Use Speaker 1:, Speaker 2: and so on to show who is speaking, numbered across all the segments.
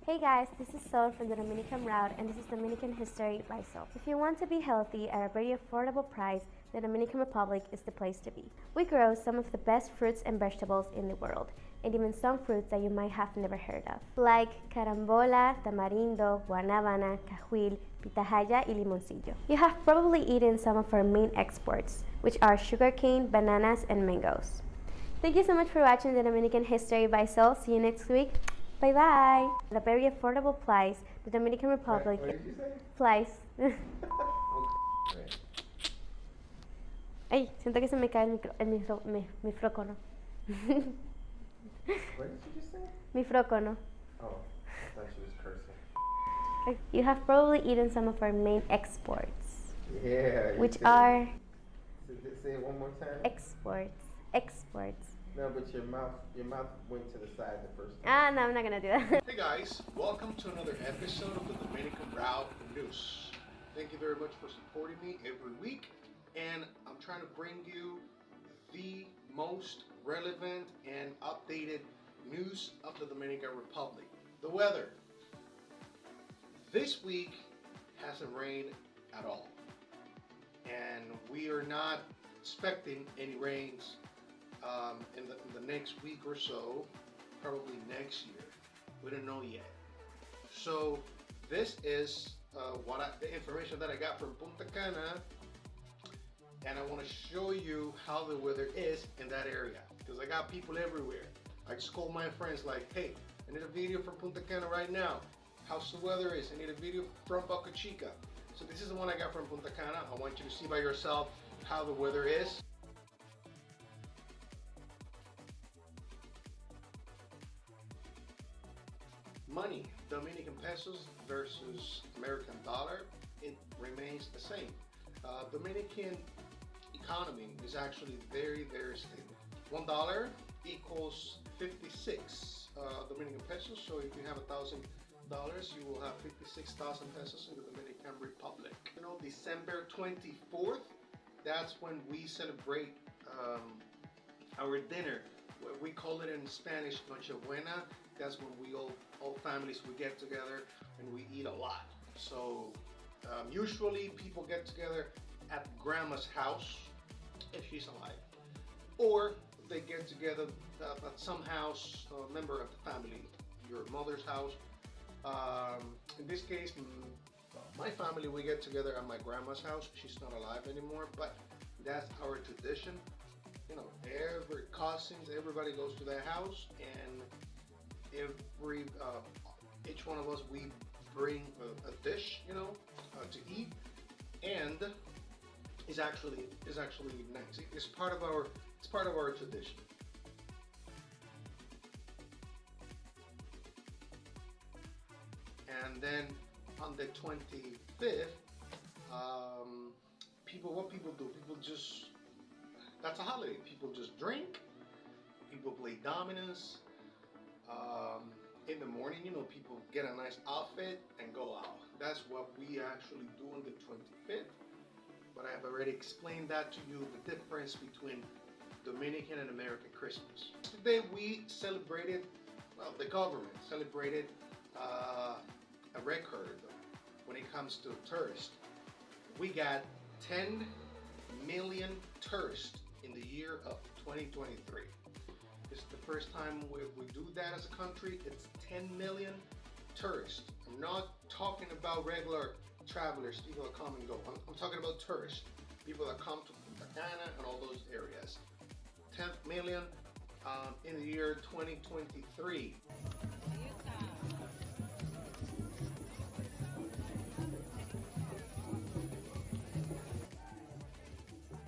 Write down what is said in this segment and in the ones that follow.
Speaker 1: Hey guys, this is Sol from the Dominican route and this is Dominican History by Sol. If you want to be healthy at a very affordable price, the Dominican Republic is the place to be. We grow some of the best fruits and vegetables in the world, and even some fruits that you might have never heard of, like carambola, tamarindo, guanábana, cajuil, pitahaya, y limoncillo. You have probably eaten some of our main exports, which are sugarcane, bananas, and mangoes. Thank you so much for watching the Dominican History by Sol. See you next week. Bye bye. At a very affordable price, the Dominican Republic.
Speaker 2: What did you say?
Speaker 1: Flies.
Speaker 2: Okay.
Speaker 1: Ay, siento que se me cae mi frócono.
Speaker 2: What did you just say?
Speaker 1: Mi frócono.
Speaker 2: Oh, I thought she was cursing.
Speaker 1: You have probably eaten some of our main exports.
Speaker 2: Yeah.
Speaker 1: Which are
Speaker 2: Say it one more time.
Speaker 1: exports. Exports.
Speaker 2: No, but your mouth went to the side the first time.
Speaker 1: Ah, no, I'm not gonna do that.
Speaker 3: Hey guys, welcome to another episode of the Dominican Route News. Thank you very much for supporting me every week, and I'm trying to bring you the most relevant and updated news of the Dominican Republic. The weather. This week hasn't rained at all, and we are not expecting any rains in the next week or so, probably next year. We don't know yet. So this is the information that I got from Punta Cana, and I want to show you how the weather is in that area because I got people everywhere. I just call my friends like, hey, I need a video from Punta Cana right now. How's the weather is? I need a video from Boca Chica. So this is the one I got from Punta Cana. I want you to see by yourself how the weather is. Money, Dominican pesos versus American dollar, it remains the same. Dominican economy is actually very, very stable. $1 equals 56 Dominican pesos. So if you have $1,000, you will have 56,000 pesos in the Dominican Republic. You know, December 24th, that's when we celebrate our dinner. We call it in Spanish Nochebuena. That's when we all families, we get together and we eat a lot. So usually people get together at grandma's house if she's alive, or they get together at some house, a member of the family, your mother's house. In this case, my family, we get together at my grandma's house. She's not alive anymore, but that's our tradition. You know, every cousins, everybody goes to their house, and each one of us, we bring a dish, you know, to eat, and it's actually nice. It's part of our tradition. And then on the 25th, what people do? That's a holiday. People just drink. People play dominoes. In the morning, you know, people get a nice outfit and go out. That's what we actually do on the 25th. But I have already explained that to you, the difference between Dominican and American Christmas. Today we celebrated, well, the government celebrated a record when it comes to tourists. We got 10 million tourists in the year of 2023. This is the first time we do that as a country. It's 10 million tourists. I'm not talking about regular travelers, people that come and go. I'm talking about tourists, people that come to Punta Cana and all those areas. 10 million in the year 2023.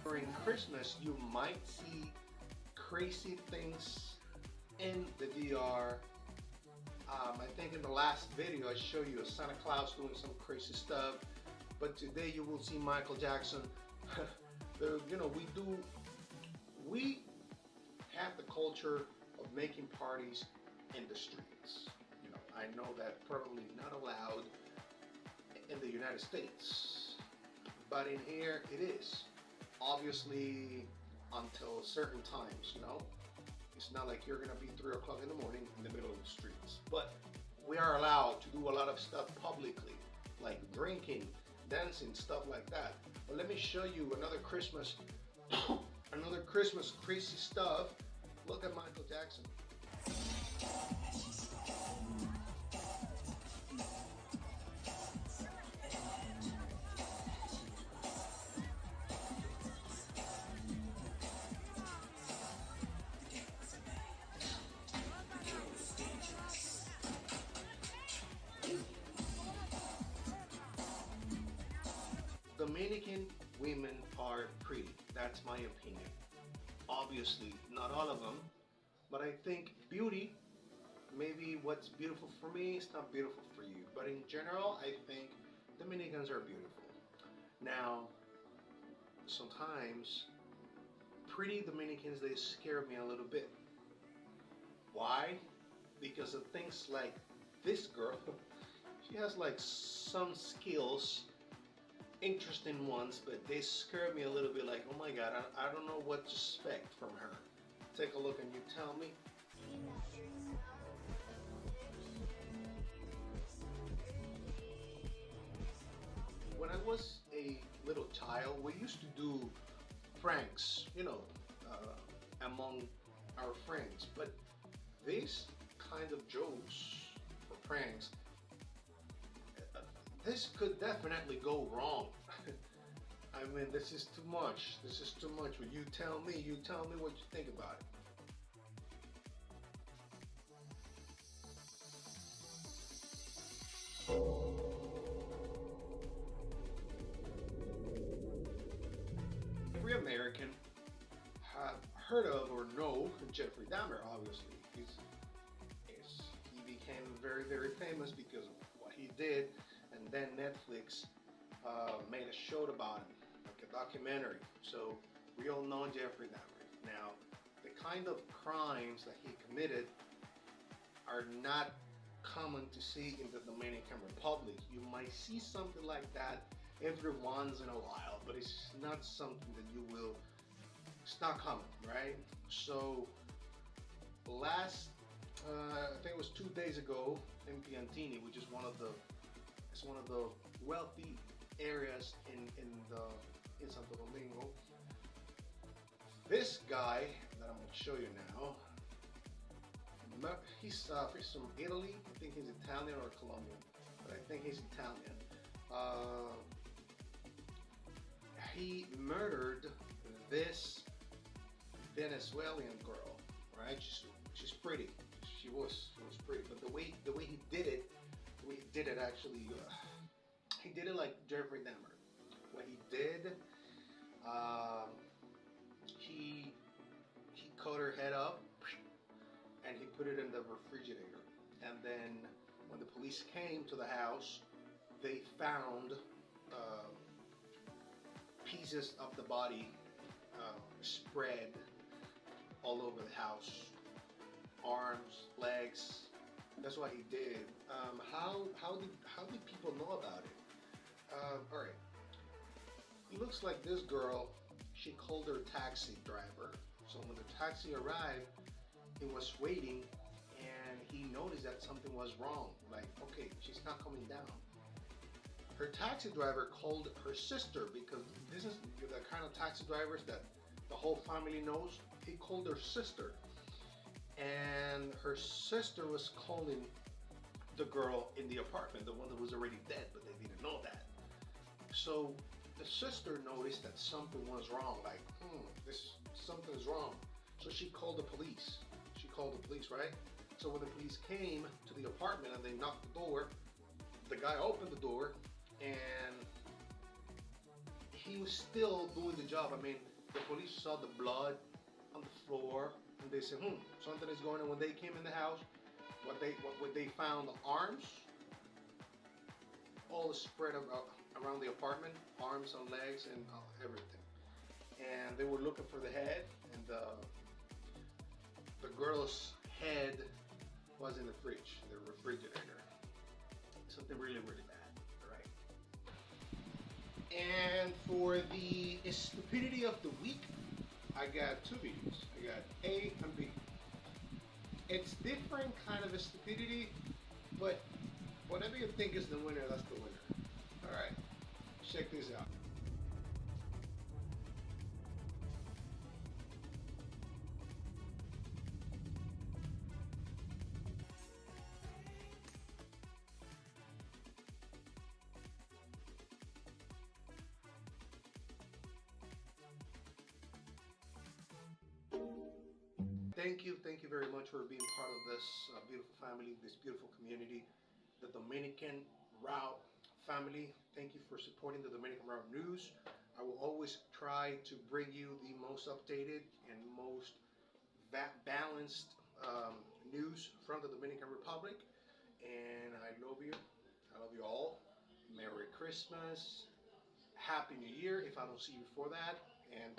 Speaker 3: During Christmas, you might see crazy things in the DR. I think in the last video I showed you a Santa Claus doing some crazy stuff, but today you will see Michael Jackson. You know, we have the culture of making parties in the streets. You know, I know that probably not allowed in the United States, but in here it is. Obviously, until certain times, you know. It's not like you're gonna be 3 o'clock in the morning in the middle of the streets. But we are allowed of stuff publicly, like drinking, dancing, stuff like that. But let me show you another Christmas, another Christmas crazy stuff. Look at Michael Jackson. Dominican women are pretty. That's my opinion. Obviously, not all of them, but I think beauty, maybe what's beautiful for me is not beautiful for you. But in general, I think Dominicans are beautiful. Now, sometimes pretty Dominicans, they scare me a little bit. Why? Because of things like this girl. She has like some skills, interesting ones, but they scare me a little bit, like, oh my god, I don't know what to expect from her. Take a look and you tell me. When I was a little child, we used to do pranks, among our friends, but these kind of jokes or pranks, this could definitely go wrong. I mean, this is too much. This is too much. But you tell me what you think about it. Every American have heard of or know Jeffrey Dahmer, obviously. He became very, very famous because of what he did, and then Netflix made a show about him, like a documentary. So we all know Jeffrey Dahmer. Now, the kind of crimes that he committed are not common to see in the Dominican Republic. You might see something like that every once in a while, but it's not something that you will, it's not common, right? So last, I think it was 2 days ago in Piantini, which is one of the wealthy areas in Santo Domingo. This guy that I'm going to show you now, he's from Italy. I think he's Italian or Colombian, but I think he's Italian. He murdered this Venezuelan girl, right? She's pretty. She was pretty, but the way he did it, actually, he did it like Jeffrey Dahmer. What he did, he cut her head up and he put it in the refrigerator. And then when the police came to the house, they found pieces of the body spread all over the house, arms, legs. That's what he did. How did people know about it? All right. It looks like this girl, she called her taxi driver. So when the taxi arrived, he was waiting and he noticed that something was wrong. Like, okay, she's not coming down. Her taxi driver called her sister, because this is the kind of taxi drivers that the whole family knows. He called her sister, and her sister was calling the girl in the apartment, the one that was already dead, but they didn't know that. So the sister noticed that something was wrong, like, something's wrong. So she called the police. Right? So when the police came to the apartment and they knocked the door, the guy opened the door and he was still doing the job. I mean, the police saw the blood on the floor and they said, something is going on. When they came in the house, what they found, arms all spread around the apartment, arms and legs and everything. And they were looking for the head, and the girl's head was in the fridge, the refrigerator. Something really, really bad, right? And for the stupidity of the week, I got two videos. I got A and B. It's different kind of a stupidity, but what whatever you think is the winner, that's the winner. All right, check this out. Thank you very much for being part of this beautiful family, this beautiful community, the Dominican Route family. Thank you for supporting the Dominican Route News. I will always try to bring you the most updated and most balanced news from the Dominican Republic. And I love you. I love you all. Merry Christmas. Happy New Year if I don't see you before that. And